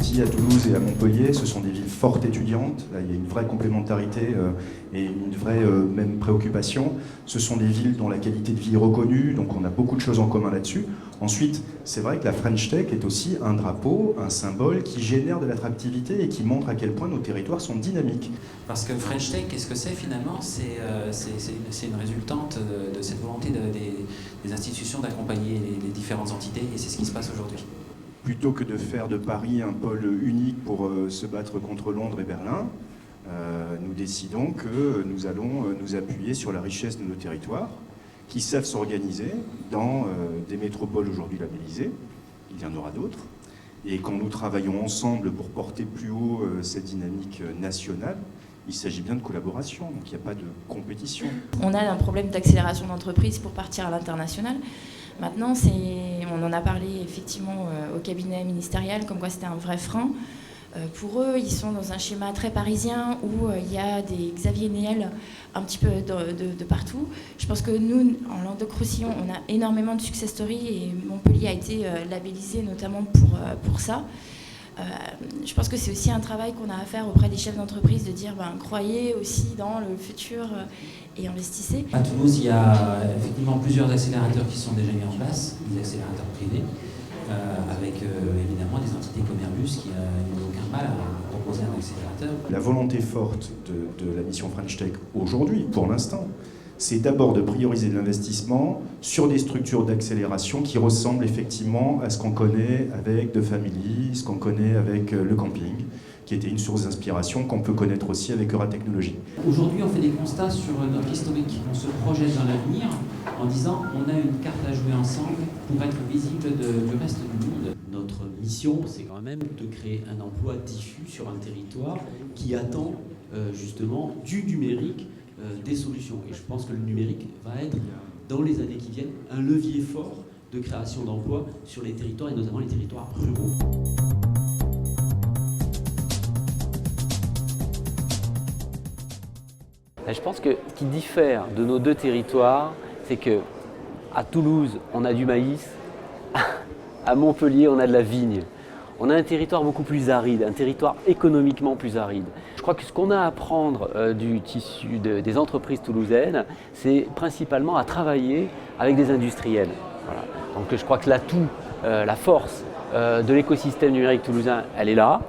dit, à Toulouse et à Montpellier, ce sont des villes fortes étudiantes. Là, il y a une vraie complémentarité et une vraie même préoccupation. Ce sont des villes dont la qualité de vie est reconnue, donc on a beaucoup de choses en commun là-dessus. Ensuite, c'est vrai que la French Tech est aussi un drapeau, un symbole qui génère de l'attractivité et qui montre à quel point nos territoires sont dynamiques. Parce que French Tech, qu'est-ce que c'est finalement? C'est une résultante de cette volonté des institutions d'accompagner les différentes entités, et c'est ce qui se passe aujourd'hui. Plutôt que de faire de Paris un pôle unique pour se battre contre Londres et Berlin, nous décidons que nous allons nous appuyer sur la richesse de nos territoires, qui savent s'organiser dans des métropoles aujourd'hui labellisées. Il y en aura d'autres. Et quand nous travaillons ensemble pour porter plus haut cette dynamique nationale, il s'agit bien de collaboration, donc il n'y a pas de compétition. On a un problème d'accélération d'entreprise pour partir à l'international. Maintenant, on en a parlé effectivement au cabinet ministériel, comme quoi c'était un vrai frein. Pour eux, ils sont dans un schéma très parisien où il y a des Xavier Niel un petit peu de partout. Je pense que nous, en Languedoc-Roussillon, on a énormément de success stories et Montpellier a été labellisé notamment pour ça. Je pense que c'est aussi un travail qu'on a à faire auprès des chefs d'entreprise, de dire croyez aussi dans le futur et investissez. À Toulouse, il y a effectivement plusieurs accélérateurs qui sont déjà mis en place, des accélérateurs privés, avec évidemment des entités comme Airbus qui n'ont aucun mal à proposer un accélérateur. La volonté forte de la mission French Tech aujourd'hui, pour l'instant, c'est d'abord de prioriser de l'investissement sur des structures d'accélération qui ressemblent effectivement à ce qu'on connaît avec The Family, ce qu'on connaît avec le camping, qui était une source d'inspiration qu'on peut connaître aussi avec Euratechnologie. Aujourd'hui, on fait des constats sur notre historique. On se projette dans l'avenir en disant on a une carte à jouer ensemble pour être visible du reste du monde. Notre mission, c'est quand même de créer un emploi diffus sur un territoire qui attend justement du numérique des solutions. Et je pense que le numérique va être, dans les années qui viennent, un levier fort de création d'emplois sur les territoires, et notamment les territoires ruraux. Je pense que ce qui diffère de nos deux territoires, c'est que à Toulouse, on a du maïs, à Montpellier, on a de la vigne. On a un territoire beaucoup plus aride, un territoire économiquement plus aride. Je crois que ce qu'on a à apprendre du tissu des entreprises toulousaines, c'est principalement à travailler avec des industriels. Voilà. Donc je crois que l'atout, la force de l'écosystème numérique toulousain, elle est là.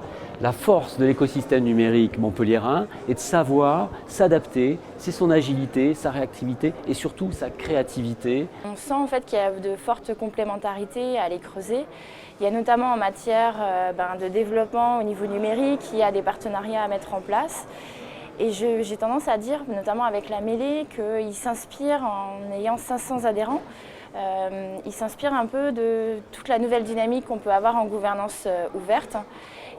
La force de l'écosystème numérique montpelliérain est de savoir s'adapter, c'est son agilité, sa réactivité et surtout sa créativité. On sent en fait qu'il y a de fortes complémentarités à aller creuser. Il y a notamment en matière de développement au niveau numérique, il y a des partenariats à mettre en place. Et j'ai tendance à dire, notamment avec la mêlée, qu'ils s'inspirent en ayant 500 adhérents. Ils s'inspirent un peu de toute la nouvelle dynamique qu'on peut avoir en gouvernance ouverte.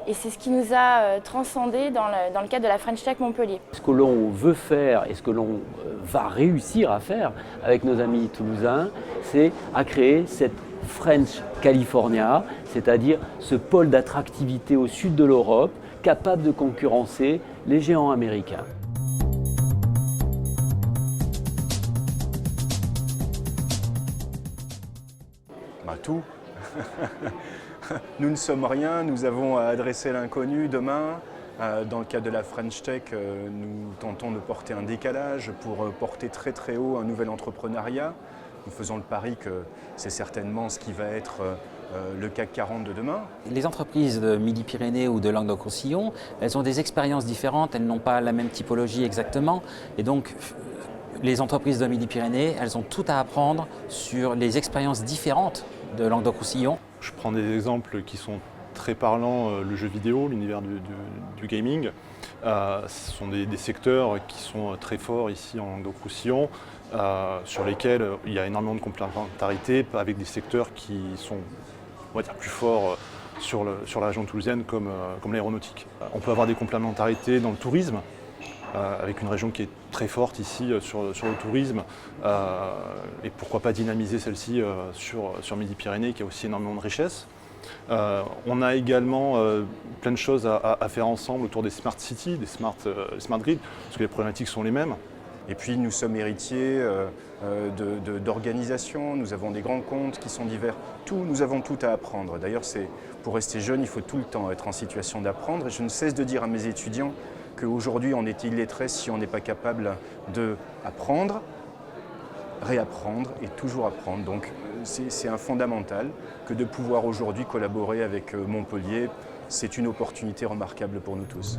Et c'est ce qui nous a transcendé dans le cadre de la French Tech Montpellier. Ce que l'on veut faire et ce que l'on va réussir à faire avec nos amis toulousains, c'est à créer cette French California, c'est-à-dire ce pôle d'attractivité au sud de l'Europe, capable de concurrencer les géants américains. Tout. Nous ne sommes rien, nous avons à adresser l'inconnu demain. Dans le cadre de la French Tech, nous tentons de porter un décalage pour porter très très haut un nouvel entrepreneuriat. Nous faisons le pari que c'est certainement ce qui va être le CAC 40 de demain. Les entreprises de Midi-Pyrénées ou de Languedoc-Roussillon, elles ont des expériences différentes, elles n'ont pas la même typologie exactement. Et donc, les entreprises de Midi-Pyrénées, elles ont tout à apprendre sur les expériences différentes de Languedoc-Roussillon. Je prends des exemples qui sont très parlants, le jeu vidéo, l'univers du gaming. Ce sont des secteurs qui sont très forts ici en Languedoc-Roussillon, sur lesquels il y a énormément de complémentarité avec des secteurs qui sont, on va dire, plus forts sur la région toulousaine comme l'aéronautique. On peut avoir des complémentarités dans le tourisme, avec une région qui est très forte ici sur le tourisme, et pourquoi pas dynamiser celle-ci sur Midi-Pyrénées qui a aussi énormément de richesses. On a également plein de choses à faire ensemble autour des smart cities, des smart grids, parce que les problématiques sont les mêmes. Et puis nous sommes héritiers d'organisations, nous avons des grands comptes qui sont divers. Nous avons tout à apprendre. D'ailleurs, pour rester jeune, il faut tout le temps être en situation d'apprendre. Et je ne cesse de dire à mes étudiants qu'aujourd'hui, on est illettré si on n'est pas capable d'apprendre, réapprendre et toujours apprendre. Donc c'est un fondamental que de pouvoir aujourd'hui collaborer avec Montpellier. C'est une opportunité remarquable pour nous tous.